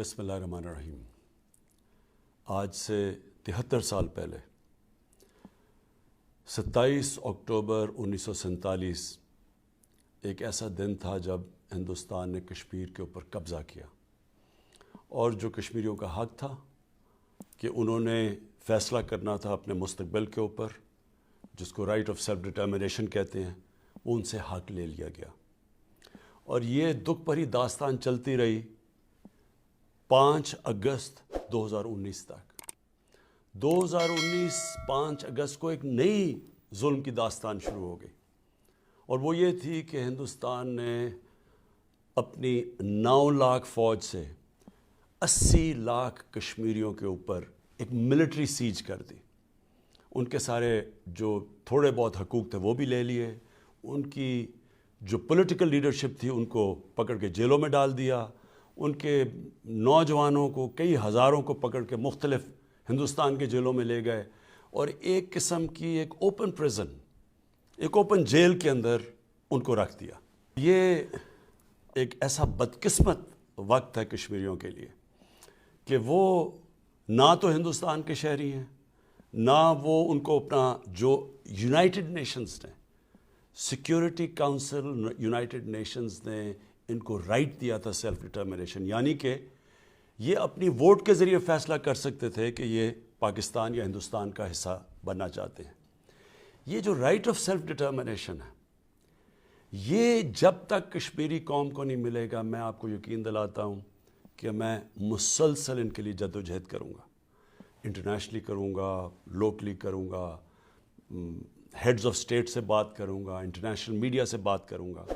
बिस्मिल्लाहिर्रहमानिर्रहीम। आज से 73 साल पहले 27 अक्टूबर 1947 एक ऐसा दिन था जब हिंदुस्तान ने कश्मीर के ऊपर कब्ज़ा किया और जो कश्मीरियों का हक़ था कि उन्होंने फ़ैसला करना था अपने मुस्तक़बिल के ऊपर, जिसको राइट ऑफ सेल्फ डिटर्मिनेशन कहते हैं, वो उनसे हक़ ले लिया गया। और ये दुख भरी दास्तान चलती रही 5 अगस्त 2019 तक। 2019 5 अगस्त को एक नई जुल्म की दास्तान शुरू हो गई और वो ये थी कि हिंदुस्तान ने अपनी 9 लाख फ़ौज से 80 लाख कश्मीरियों के ऊपर एक मिलिट्री सीज कर दी। उनके सारे जो थोड़े बहुत हकूक़ थे वो भी ले लिए, उनकी जो पॉलिटिकल लीडरशिप थी उनको पकड़ के जेलों में डाल दिया, उनके नौजवानों को कई हज़ारों को पकड़ के मुख्तलिफ़ हिंदुस्तान के जेलों में ले गए और एक किस्म की एक ओपन प्रिजन, एक ओपन जेल के अंदर उनको रख दिया। ये एक ऐसा बदकिस्मत वक्त है कश्मीरियों के लिए कि वो ना तो हिंदुस्तान के शहरी हैं, ना वो उनको अपना जो यूनाइटेड नेशंस ने, सिक्योरिटी काउंसिल यूनाइटेड नेशंस ने इनको राइट दिया था सेल्फ डिटर्मिनेशन, यानी कि ये अपनी वोट के ज़रिए फ़ैसला कर सकते थे कि ये पाकिस्तान या हिंदुस्तान का हिस्सा बनना चाहते हैं। ये जो राइट ऑफ सेल्फ डिटर्मिनेशन है, ये जब तक कश्मीरी कौम को नहीं मिलेगा, मैं आपको यकीन दिलाता हूँ कि मैं मुसलसल इनके लिए जद्दोजहद करूँगा, इंटरनेशनली करूँगा, लोकली करूँगा, हेड्स ऑफ स्टेट से बात करूँगा, इंटरनेशनल मीडिया से बात करूँगा,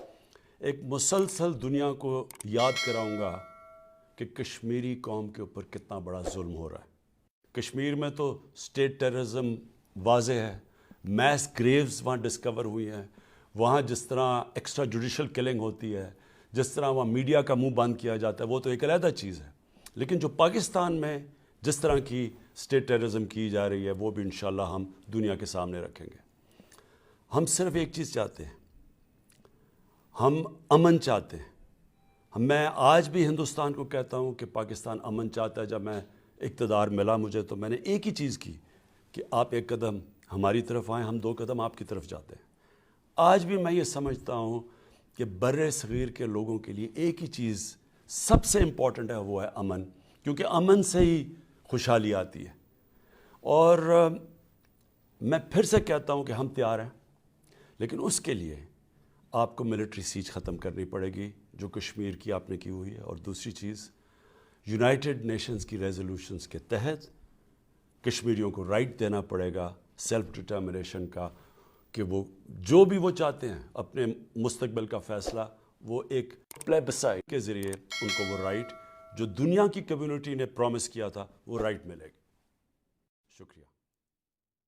एक मुसलसल दुनिया को याद कराऊँगा कि कश्मीरी कौम के ऊपर कितना बड़ा जुल्म हो रहा है। कश्मीर में तो स्टेट टेररिज्म वाज़े है, मैस ग्रेव्स वहाँ डिस्कवर हुई हैं, वहाँ जिस तरह एक्स्ट्रा जुडिशल किलिंग होती है, जिस तरह वहाँ मीडिया का मुंह बंद किया जाता है, वो तो एक अलग चीज़ है। लेकिन जो पाकिस्तान में जिस तरह की स्टेट टेररिज्म की जा रही है, वो भी इंशाल्लाह हम दुनिया के सामने रखेंगे। हम सिर्फ एक चीज़ चाहते हैं, हम अमन चाहते हैं। मैं आज भी हिंदुस्तान को कहता हूँ कि पाकिस्तान अमन चाहता है। जब मैं इक़्तिदार मिला मुझे, तो मैंने एक ही चीज़ की कि आप एक कदम हमारी तरफ आएँ, हम 2 कदम आपकी तरफ जाते हैं। आज भी मैं ये समझता हूँ कि बर्रे सग़ीर के लोगों के लिए एक ही चीज़ सबसे इम्पॉर्टेंट है, वो है अमन, क्योंकि अमन से ही खुशहाली आती है। और मैं फिर से कहता हूँ कि हम तैयार हैं, लेकिन उसके लिए आपको मिलिट्री सीज ख़त्म करनी पड़ेगी जो कश्मीर की आपने की हुई है। और दूसरी चीज़, यूनाइटेड नेशंस की रेजोल्यूशंस के तहत कश्मीरियों को राइट देना पड़ेगा सेल्फ डिटर्मिनेशन का, कि वो जो भी वो चाहते हैं अपने मुस्तक़बिल का फ़ैसला, वो एक प्लेबिसाइट के ज़रिए उनको वो राइट जो दुनिया की कम्युनिटी ने प्रॉमिस किया था, वो राइट मिलेगी। शुक्रिया।